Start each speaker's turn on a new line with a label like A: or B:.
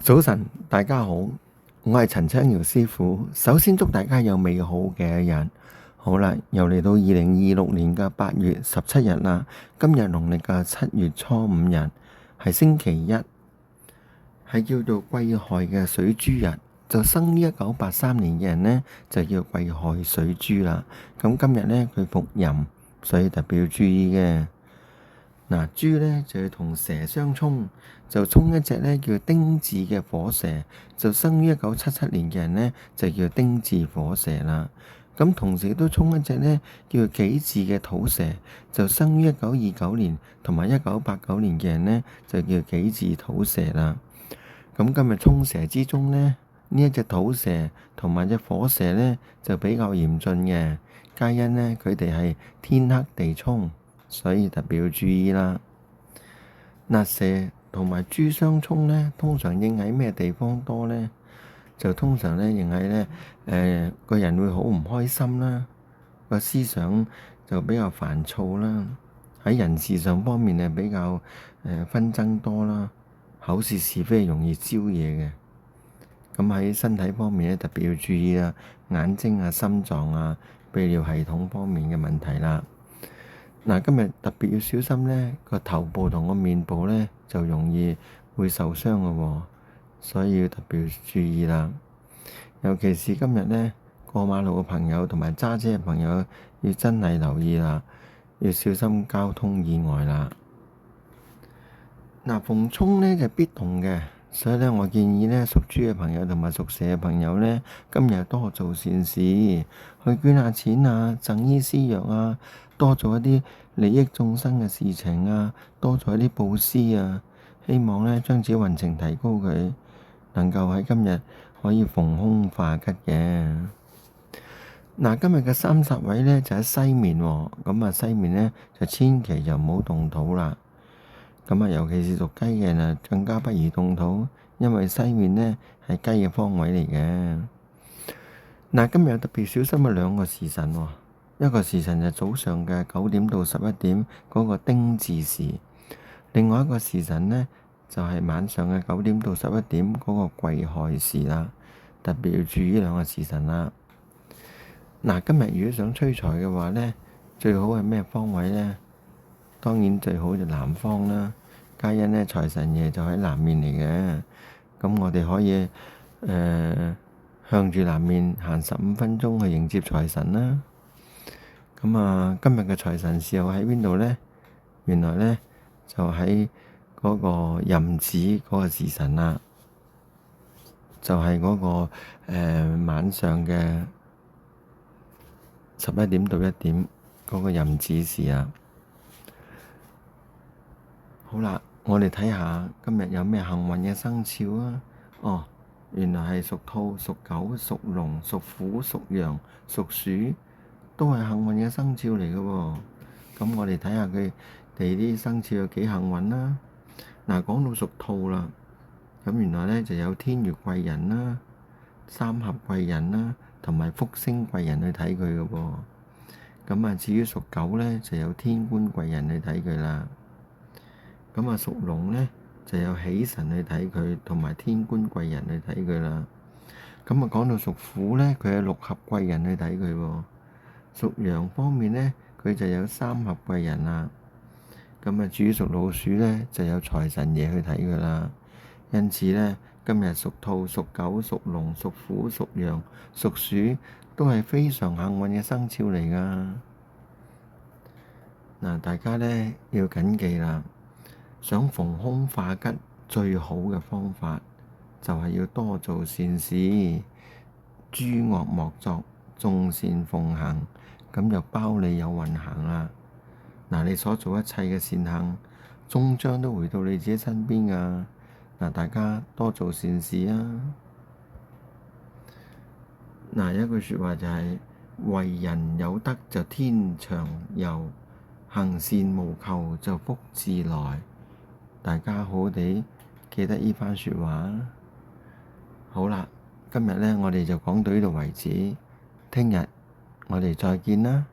A: 早晨，大家好，我係陳昌堯師傅。首先祝大家有美好嘅一日。好啦，又嚟到2026年嘅8月17日啦。今日農曆嘅7月初5日係星期一，係叫做癸亥嘅水豬日。就生於1983年嘅人呢，就叫癸亥水豬啦。咁今日呢，佢伏吟，所以特別要注意嘅。嗱，豬咧就要同蛇相沖，就沖一隻咧叫丁巳嘅火蛇，就生於1977年嘅人咧就叫丁巳火蛇啦。咁同時都沖一隻咧叫己巳嘅土蛇，就生於1929年同埋1989年嘅人咧就叫己巳土蛇啦。咁今日沖蛇之中咧，呢一隻土蛇同埋隻火蛇咧就比較嚴峻嘅，皆因咧佢哋係天克地沖。所以特別要注意啦。嗱，蛇同埋豬相沖呢，通常應喺咩地方多呢？就通常呢，應喺呢個人會好唔開心啦，個思想就比較煩躁啦，喺人事上方面呢，比較紛爭多啦，口舌是非容易招惹嘅。咁喺身體方面呢，特別要注意啦，眼睛啊、心臟啊、泌尿系統方面嘅問題啦。嗱，今日特別要小心呢個頭部同個面部呢，就容易會受傷嘅喎，所以要特別注意啦。尤其是今日呢，過馬路嘅朋友同埋揸車嘅朋友要真係留意啦，要小心交通意外啦。嗱，逢沖呢就必動嘅，所以呢，我建議呢，屬豬嘅朋友同埋屬蛇嘅朋友呢，今日多做善事，去捐下錢啊，贈醫施藥啊，多做一啲利益眾生嘅事情啊，多做一啲布施啊，希望呢，將自己運程提高佢，能夠喺今日可以逢凶化吉嘅。嗱，今日嘅30位呢，就喺西面喎，咁啊西面呢，就千祈就唔好動土啦。咁啊，尤其是屬雞嘅人啊，更加不宜動土，因為西面呢係雞嘅方位嚟嘅。嗱，今日有特別小心嘅兩個時辰喎，一個時辰就早上嘅9點到11點嗰個丁巳時，另外一個時辰呢就係晚上嘅9點到11點嗰個癸亥時啦。特別要注意兩個時辰啦。嗱，今日如果想催財嘅話呢，最好係咩方位呢？當然最好就南方啦，皆因呢財神爺就喺南面嚟嘅。咁我哋可以向住南面行15分鐘去迎接財神啦。咁啊，今日嘅財神時候喺邊度呢？原來呢就喺嗰個壬子嗰個時辰啦，就係嗰個晚上嘅11點到1點嗰個壬子時啊。好啦，我哋睇下今日有咩幸運嘅生肖啊！哦，原來係屬兔、屬狗、屬龍、屬虎、屬羊、屬鼠，都係幸運嘅生肖嚟嘅喎。咁我哋睇下佢哋啲生肖有幾幸運啦。嗱，講到屬兔啦，咁原來咧就有天月貴人啦、三合貴人啦，同埋福星貴人去睇佢嘅喎。咁啊，至於屬狗咧，就有天官貴人去睇佢啦。咁啊，屬龍咧就有喜神去睇佢，同埋天官貴人去睇佢啦。咁啊，講到屬虎咧，佢有六合貴人去睇佢喎。屬羊方面咧，佢就有三合貴人啦。咁啊，至於屬老鼠咧，就有財神爺去睇佢啦。因此咧，今日屬兔、屬狗、屬龍、屬虎、屬羊、屬鼠都係非常幸運嘅生肖嚟噶。嗱，大家咧要謹記啦。想逢凶化吉最好嘅方法就係要多做善事，諸惡莫作，眾善奉行，咁就包你有運行啦。嗱，你所做一切嘅善行，終將都回到你自己身邊噶。嗱，大家多做善事啊！嗱，有一句説話就係為人有德就天長佑，行善無求就福自來。大家好好地記得呢番説話。好啦，今日呢，我哋就講到呢度為止，聽日我哋再見啦。